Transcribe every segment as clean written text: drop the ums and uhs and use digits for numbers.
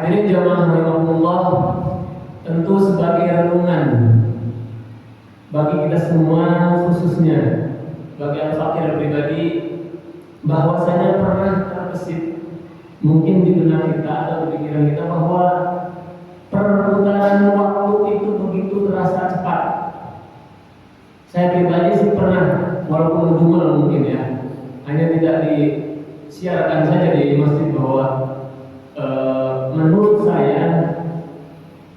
Hadirin jamaah rahimakumullah, tentu sebagai renungan bagi kita semua, khususnya bagi al-fakir pribadi, bahwasanya pernah terbesit mungkin di benak kita atau di pikiran kita bahwa perputaran waktu itu begitu terasa cepat. Saya pribadi sih pernah, walaupun ngedumel mungkin ya, hanya tidak disiarkan saja di masjid, bahwa menurut saya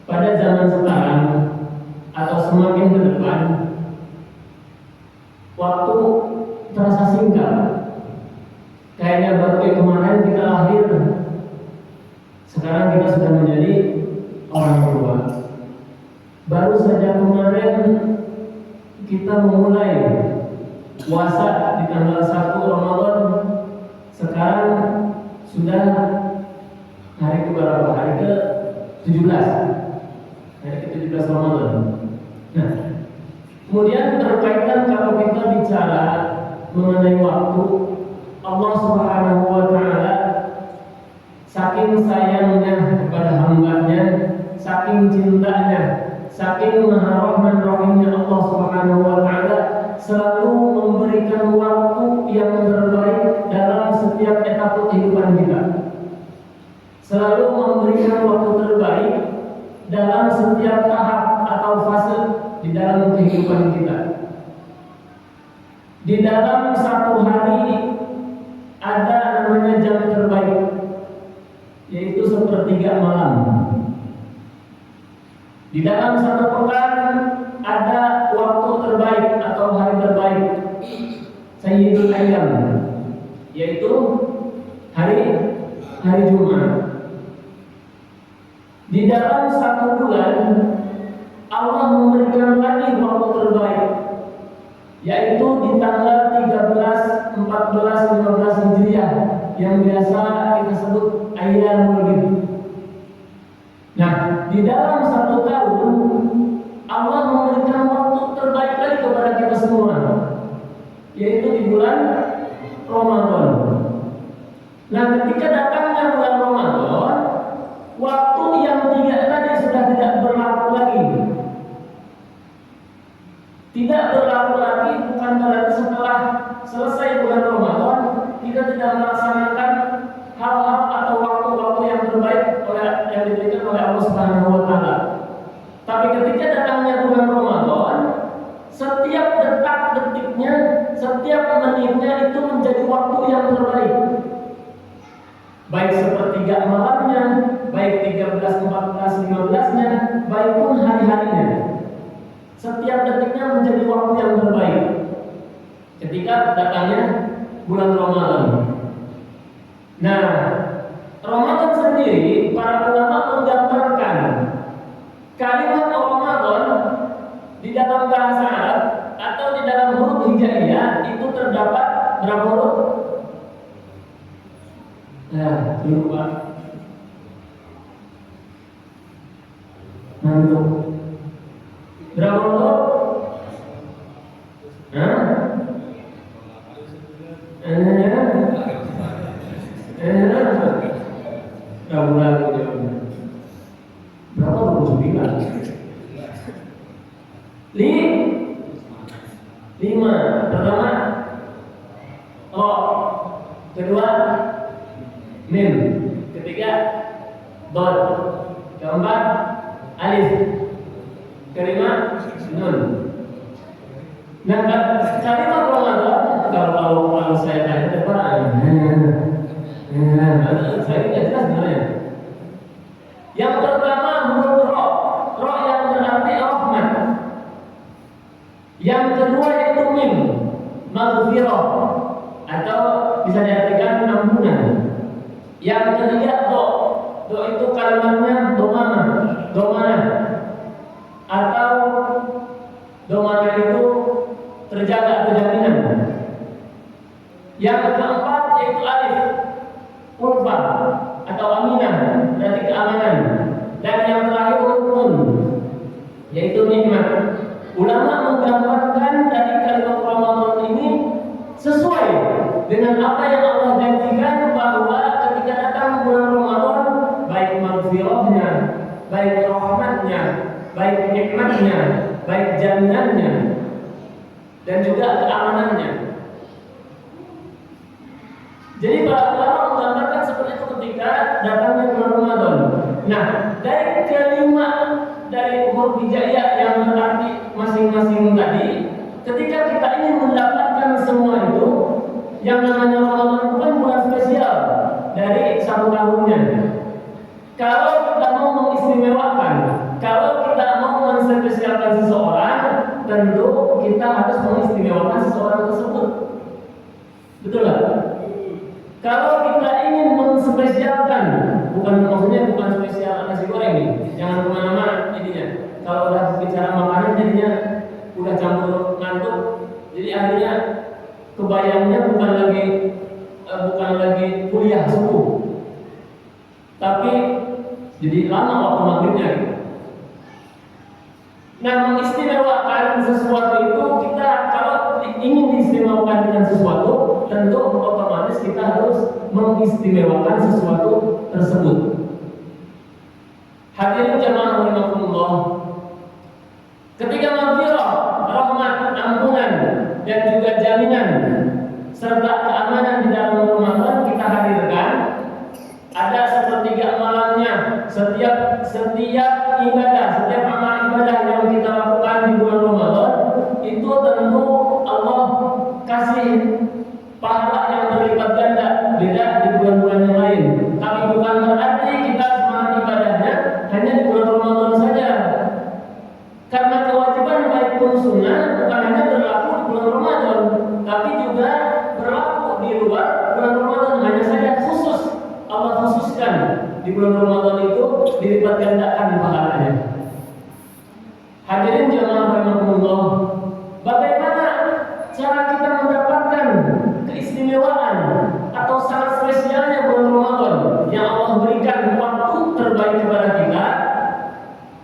pada zaman sekarang atau semakin ke depan waktu terasa singkat. Kayaknya baru kayak kemarin kita lahir, sekarang kita sudah menjadi orang tua. Baru saja kemarin kita memulai puasa di tanggal 1 Ramadan, sekarang sudah hari ke berapa? Hari ke 17. Hari ke 17 Ramadan. Nah, kemudian berkaitan kalau kita bicara mengenai waktu, Allah Subhanahu wa Ta'ala saking sayangnya kepada hambanya, saking cintanya, saking maha rahman rahimnya Allah Subhanahu wa Ta'ala selalu memberikan waktu yang terbaik dalam setiap etapa kehidupan kita. Selalu memberikan waktu terbaik dalam setiap tahap atau fase di dalam kehidupan kita. Di dalam satu hari ada namanya jam terbaik, yaitu sepertiga malam. Di dalam satu pekan ada waktu terbaik atau hari terbaik, Sayyidul Ayyam, yaitu hari Jumat. Di dalam satu bulan Allah memberikan lagi waktu terbaik, yaitu di tanggal 13, 14, 15 Hijriah yang biasa kita sebut Ayyamul Bid. Nah, di dalam satu tahun Allah memberikan waktu terbaik lagi kepada kita semua, yaitu di bulan Ramadan. Nah, ketika datangnya bulan Ramadan, waktu yang 3 tadi sudah tidak berlaku lagi. Tidak berlaku lagi bukan berarti setelah selesai bulan Ramadan kita tidak melaksanakan hal-hal atau waktu-waktu yang terbaik yang diberikan oleh Allah Subhanahu wa Ta'ala. Tapi ketika datangnya bulan Ramadan, setiap detak-detiknya, setiap menitnya itu menjadi waktu yang terbaik. Baik sepertiga malamnya, baik 13, 14, 15-nya, baik pun hari-harinya. Setiap detiknya menjadi waktu yang terbaik ketika datangnya bulan Ramadan. Nah, Ramadan sendiri para ulama menggambarkan kalimat Ramadan di dalam bahasa Arab atau di dalam huruf hijaiyah itu terdapat berapa huruf? Nah, lupa. Nanti berapa huruf? Berapa 29? 5. Pertama O, kedua Mim, ketiga Dot, keempat Alif, kelima Nun. Nah, kalimat Ramadan kalau saya tanya depan, saya tidak jelas sebenarnya. Yang pertama huruf Ro yang berarti rahmat. Yang kedua yaitu Mim, maghfirah atau bisa diartikan ampunan. Yang ketiga Do itu kalimatnya domana atau domana itu terjaga atau jaminan. Yang keempat yaitu Alif, Ulfa atau aminah, berarti keamanan. Dan yang terakhir Nun, yaitu nikmat. Ulama menggambarkan dari kalimat Ramadan ini sesuai dengan apa yang Allah janjikan, bahwa ketika datang bulan Ramadan baik maghfirah baik jaminannya dan juga keamanannya. Jadi para ulama menggambarkan seperti itu ketika datangnya bulan Ramadan. Nah, dari kelima dari huruf hijaiyah yang berarti masing-masing tadi, ketika kita ingin mendapatkan semua itu, yang namanya Ramadan itu kan bulan spesial dari satu tahunnya. Kalau kita mau mengistimewakan, kalau kita mau menspesialkan seseorang, tentu kita harus mengistimewakan seseorang tersebut. Betul nggak? Kalau kita ingin menspesialkan, maksudnya bukan spesial nasi goreng nih, jangan kemana-mana jadinya. Kalau udah bicara makanan jadinya udah campur ngantuk, jadi akhirnya kebayangnya bukan lagi kuliah subuh, tapi jadi lama waktu maghribnya. Nah, mengistimewakan sesuatu itu, kita kalau ingin diistimewakan dengan sesuatu, tentu otomatis kita harus mengistimewakan sesuatu tersebut. Hadirin jamaah rahimakumullah, ketika maghfirah, rahmat, ampunan dan juga jaminan serta keamanan di dalam Ramadan kita hadirkan, ada sepertiga malamnya setiap ibadah, setiap amal ibadah yang kita lakukan di bulan Ramadan itu tentu Allah kasih pahala yang berlipat ganda, beda di bulan-bulan yang lain. Tapi bukan berarti kita semangat ibadahnya hanya di bulan Ramadan saja. Karena kewajiban baik pun sunnah bukan hanya berlaku di bulan Ramadan, tapi juga berlaku di luar bulan Ramadan. Hanya saja khusus Allah khususkan di bulan Ramadan itu dilipat gandakan pahalanya. Hadirin jamaah rahimakumullah, bagaimana cara kita mendapatkan keistimewaan atau sangat spesialnya bulan Ramadan yang Allah berikan waktu terbaik kepada kita?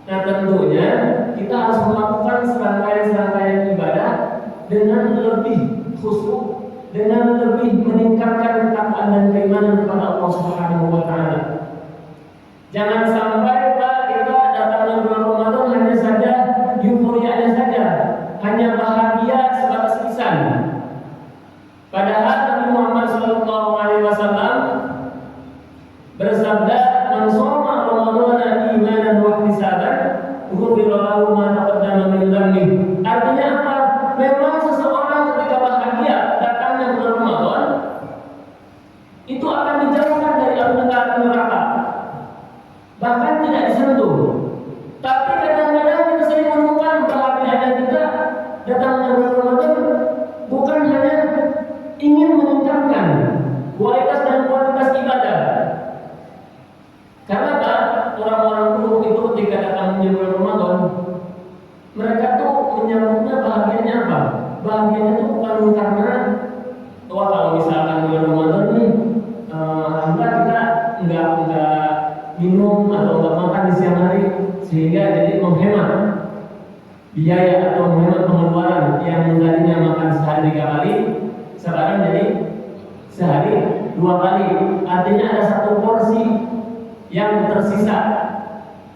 Nah, tentunya kita harus melakukan serangkaian ibadah dengan lebih khusyuk, dengan lebih meningkatkan ketakwaan dan keimanan kepada Allah Subhanahu wa taala. Jangan sampai kita datangnya bulan Ramadan hanya saja euforianya saja, hanya bahagia sebatas lisan. Padahal Nabi Muhammad SAW bersabda, "Man shoma Ramadhana imanan wa ihtisaban, ghufira lahu ma taqaddama min dhanbihi." Artinya apa? Memang seseorang ketika bahagia datangnya bulan Ramadan itu akan dijauhkan dari api neraka, bahkan tidak disentuh. Tapi kadang-kadang kita sering menemukan bahagianya kita datangnya bulan Ramadan bukan hanya ingin meningkatkan kualitas dan kuantitas ibadah. Karena orang-orang dulu itu ketika datangnya bulan Ramadan, mereka tuh menyambutnya bahagianya apa? Bahagianya itu bukan karena wah kalau misalkan bulan Ramadan nih, alhamdulillah kita nggak minum atau nggak makan di siang hari sehingga jadi menghemat biaya atau menghemat pengeluaran yang tadinya makan sehari 3 kali sekarang jadi sehari 2 kali. Artinya ada 1 porsi yang tersisa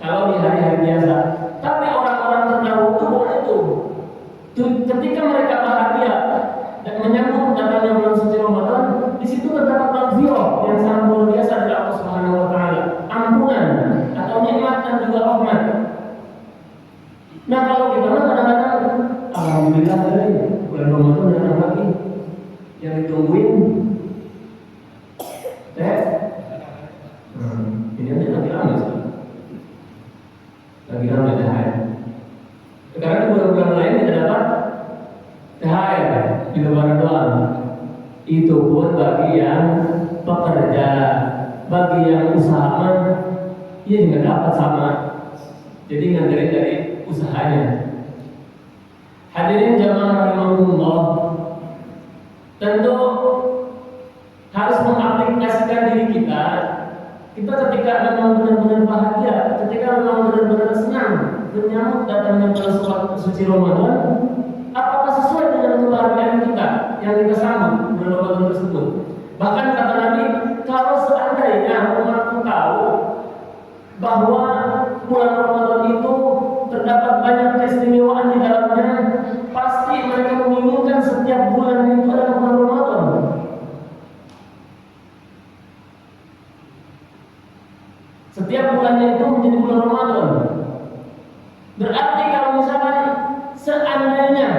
kalau di hari-hari biasa. Tapi orang-orang terdahulu itu bukan itu. Ketika mereka bahagia dan menyambut datangnya bulan suci Ramadan, di situ terdapat maghfirah yang sangat luar biasa dari Allah Subhanahu wa taala, ampunan atau nikmat dan juga rahmat. Nah, kalau kita kadang-kadang alhamdulillah dari bulan Ramadan datang lagi, yang ditungguin ini aja lagi ramai sih. Lagi ramai THR. Sekarang di bulan-bulan lain tidak dapat THR di lebaran doang. Itu pun bagi yang pekerja, bagi yang usaha, ia juga dapat sama. Jadi ngandelin dari usahanya. Hadirin jamaah rahimakumullah, tentu harus mengaplikasikan diri kita. Kita ketika memang benar-benar bahagia, ketika memang benar-benar senang menyambut datangnya bulan suci Ramadan, apakah sesuai dengan kebahagiaan kita yang kita sambut bulan Ramadan tersebut? Bahkan kata Nabi, kalau seandainya umatku tahu bahwa bulan Ramadan itu terdapat banyak keistimewaan di dalamnya, Setiap bulannya itu menjadi bulan Ramadan. Berarti kalau misalkan seandainya,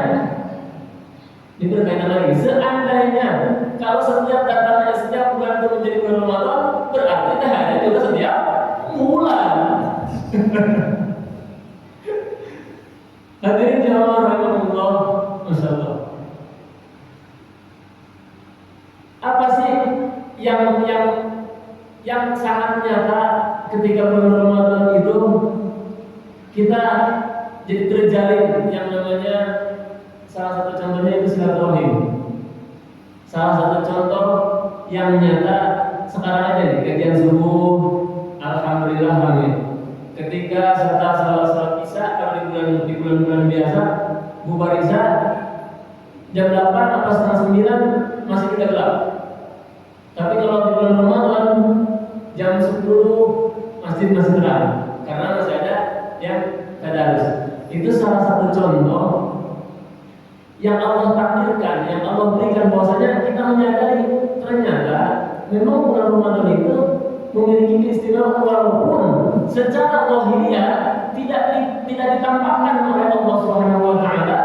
ini berkaitan lagi, seandainya kalau setiap datangnya setiap bulan itu menjadi bulan Ramadan, berarti THR juga setiap bulan. Hadirin jamaah rahimahullah, Masya Allah. Apa sih yang sangat nyata ketika bulan Ramadan itu kita jadi terjalin yang namanya, salah satu contohnya itu silaturahim. Salah satu contoh yang nyata sekarang aja di kajian subuh, alhamdulillah amin. Ketika setelah salat isya, kalau di bulan-bulan biasa bubar isya jam 8 atau setengah 9 masih tidak gelap. Tapi kalau di bulan Ramadan jam 10 masjid masih terang karena masih ada yang tadarus. Itu salah satu contoh yang Allah takdirkan, yang Allah berikan, bahwasanya kita menyadari ternyata memang bulan Ramadan itu memiliki keistimewaan walaupun secara lahiriah tidak ditampakkan oleh Allah Subhanahu wa taala,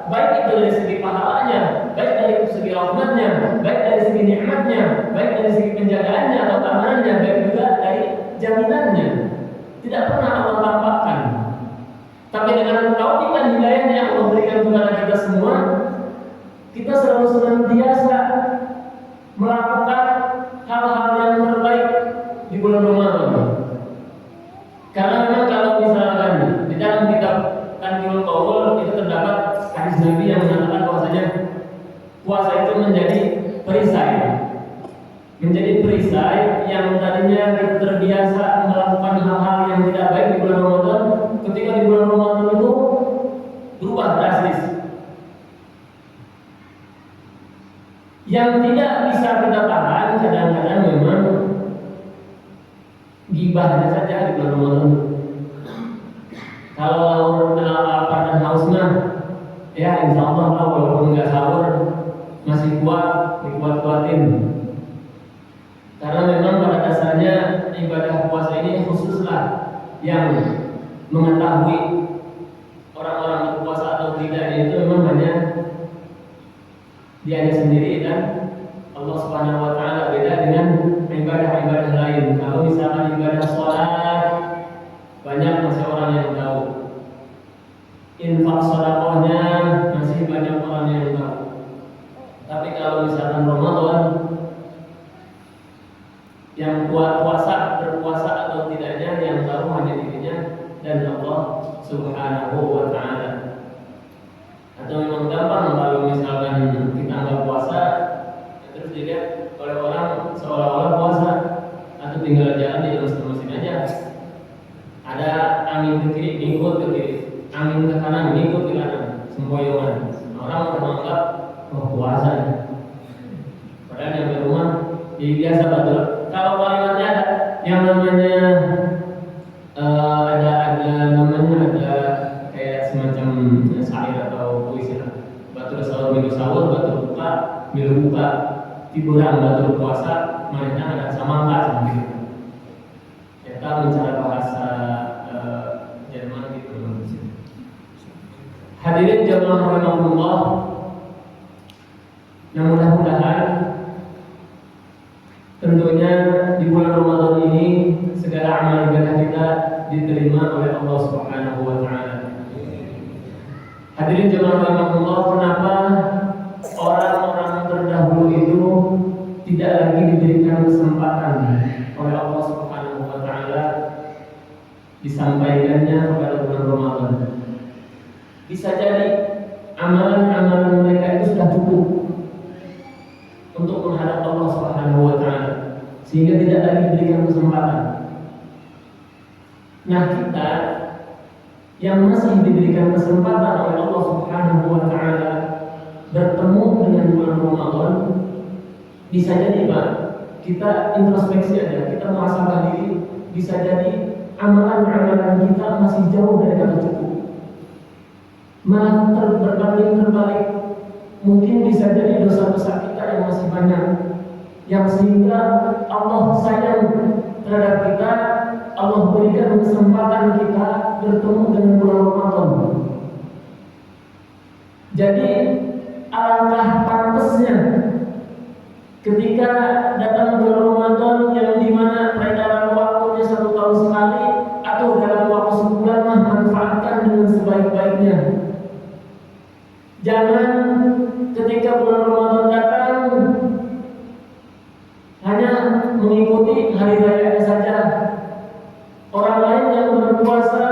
baik itu dari segi pahalanya, baik dari segi rahmatnya, baik dari segi nikmatnya, baik dari segi penjagaannya atau keamanannya, baik juga dari jaminannya. Tidak pernah Allah tampakkan. Tapi dengan taufik dan hidayah yang Allah berikan kepada kita semua, kita selalu senantiasa melakukan hal-hal yang terbaik di bulan Ramadan. Karena memang kalau misalkan di dalam kitab Tanbihul Qaul itu terdapat hadis Nabi yang mengatakan bahwasanya puasa itu menjadi perisai yang tadinya kita terbiasa melakukan hal-hal yang tidak baik di bulan Ramadan, ketika di bulan Ramadan itu berubah drastis. Yang tidak bisa kita tahan kadang-kadang memang gibahnya saja di bulan Ramadan. Kalau lapar dan haus mah, ya insya Allah lah, walaupun nggak sahur masih kuat, dikuat-kuatin. Karena memang pada dasarnya ibadah puasa ini khususlah yang mengetahui orang-orang berpuasa atau tidaknya itu memang hanya dia sendiri dan Allah Subhanahu wa taala. Beda dengan ibadah-ibadah lain. Kalau misalkan ibadah sholat, banyak masih orang yang tahu. Infak sedekahnya masih banyak orang yang tahu. Tapi kalau misalkan Ramadan, yang berpuasa atau tidaknya yang tahu hanya dirinya dan Allah Subhanahu wa taala. Atau memang gampang kalau misalkan kita nggak puasa, terus dilihat oleh orang seolah-olah puasa, atau tinggal jalan di dalam mesin aja. Ada angin ke kiri, ngikut ke kiri, angin ke kanan, ngikut ke kanan, semboyongan. Orang menganggap puasa. Padahal yang di rumah jadi biasa betul. Kalau kalimatnya ada yang namanya ada kayak semacam syair atau puisi lah. Batur sahur minggu sahur, batur buka minggu buka, tiburan batur puasa, mereka ada samangka sambil. Kita mencari bahasa Jerman gitu. Hadirin jamaah rahimahullah. Nah, mudah-mudahan tentunya di bulan Ramadan ini segala amal ibadah kita diterima oleh Allah Subhanahu wa taala. Hadirin jemaah rahimahullah, kenapa orang-orang terdahulu itu tidak lagi diberikan kesempatan oleh Allah Subhanahu wa taala disampaikannya kepada bulan Ramadan? Bisa jadi amalan-amalan mereka itu sudah cukup untuk menghadap Allah Subhanahu wa taala, sehingga tidak lagi diberikan kesempatan. Nah, kita yang masih diberikan kesempatan oleh Allah Subhanahu wa taala bertemu dengan bulan Ramadan, bisa jadi Pak, kita introspeksi aja, kita muhasabah diri, bisa jadi amalan-amalan kita masih jauh dari kata cukup. Malah berbanding terbalik, mungkin bisa jadi dosa-dosa kita yang masih banyak, yang sehingga Allah sayang terhadap kita, Allah berikan kesempatan kita bertemu dengan bulan Ramadan. Jadi alangkah pantasnya ketika datang bulan Ramadan yang dimana peredaran waktunya 1 tahun sekali atau dalam waktu sebulan, manfaatkan dengan sebaik-baiknya. Jangan ketika bulan Ramadan datang hanya mengikuti hari raya saja. Orang lain yang berpuasa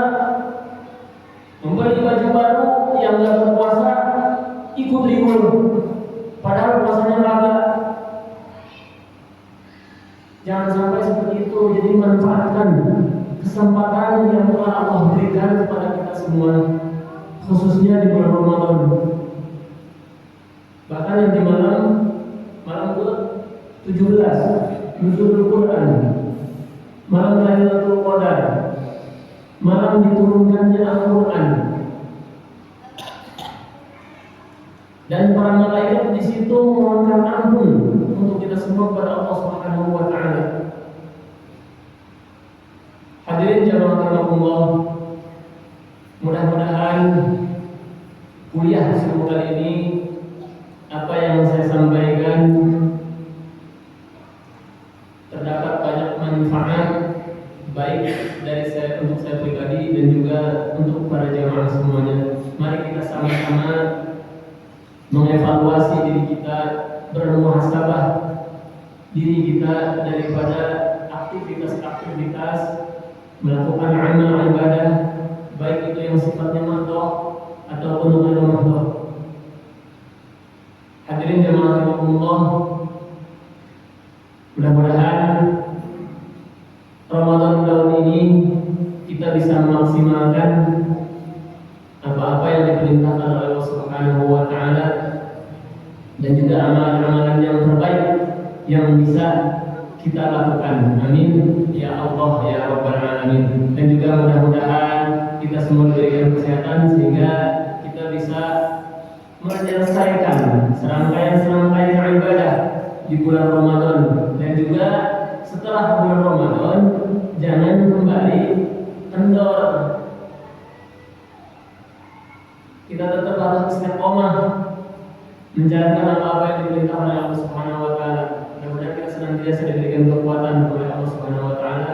membeli baju baru, yang nggak berpuasa ikut libur, padahal puasanya kagak. Jangan sampai seperti itu. Jadi manfaatkan kesempatan yang telah Allah berikan kepada kita semua, khususnya di bulan Ramadan. Bahkan yang di malam ke-17 Nuzulul Quran, malam Lailatul Qadar, malam diturunkannya Al-Quran, dan para malaikat di situ memohonkan ampun untuk kita semua kepada Allah Subhanahu wa taala. Hadirin jamaah rahimakumullah, mudah-mudahan kuliah subuh kali ini apa yang saya sampaikan terdapat banyak manfaat, baik dari saya untuk saya pribadi dan juga untuk para jamaah semuanya. Mari kita sama-sama mengevaluasi diri kita, bermuhasabah diri kita daripada aktivitas-aktivitas melakukan amal ibadah, baik itu yang sifatnya makruh ataupun ghairu makruh. Hadirin jamaah rahimakumullah, mudah-mudahan Ramadan tahun ini kita bisa memaksimalkan apa-apa yang diperintahkan oleh Allah Subhanahu wa taala dan juga amalan-amalan yang terbaik yang bisa kita lakukan. Amin ya Allah ya Rabbal alamin. Dan juga mudah-mudahan kita semua diberikan kesehatan sehingga kita bisa menyelesaikan serangkaian ibadah di bulan Ramadan, dan juga setelah bulan Ramadan jangan kembali kendor. Kita tetap harus istiqomah menjalankan apa-apa yang diperintahkan oleh Allah Subhanahu wa taala. Mudah-mudahan kita senantiasa diberikan kekuatan oleh Allah Subhanahu wa taala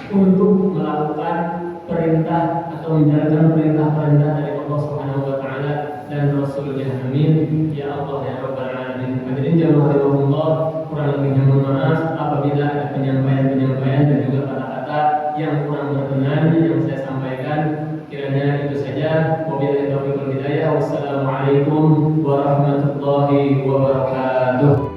untuk melakukan perintah atau menjalankan perintah-perintah dari Allah Subhanahu wa taala dan Rasulnya. Amin ya Allah ya Rabbal alamin. Hadirin jamaah rahimakumullah, kurang lebihnya mohon maaf apabila ada penyampaian dan juga kata-kata yang kurang berkenan yang saya sampaikan. Kiranya itu saja. Wabillahi taufiq wal hidayah. Wassalamualaikum warahmatullahi wabarakatuh.